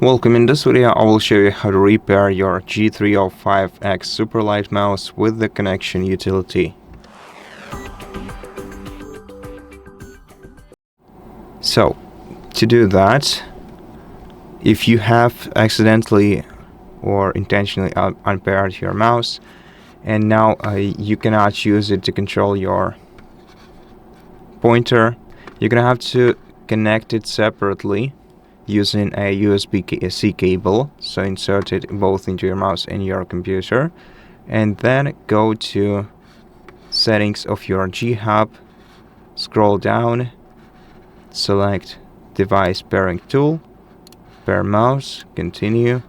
Welcome. In this video I will show you how to repair your G305 X SUPERLIGHT mouse with the connection utility. So, to do that, if you have accidentally or intentionally unpaired your mouse and now you cannot use it to control your pointer, you're gonna have to connect it separately using a USB-C cable. So insert it both into your mouse and your computer, and then go to settings of your G-Hub, scroll down, select device pairing tool, pair mouse, continue,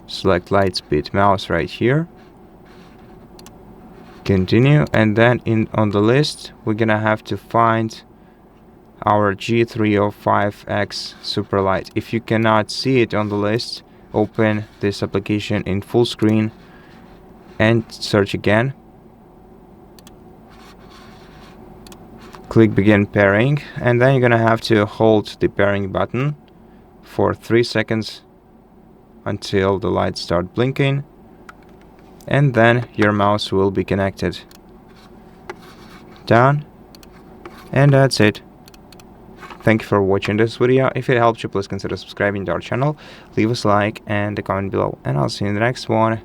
select Lightspeed Mouse right here, continue, and then on the list we're gonna have to find our G305 X SUPERLIGHT. If you cannot see it on the list, open this application in full screen and search again. Click begin pairing, and then you're gonna have to hold the pairing button for 3 seconds until the lights start blinking, and then your mouse will be connected. Done, and that's it. Thank you for watching this video. If it helped you, please consider subscribing to our channel, leave us a like and a comment below, and I'll see you in the next one.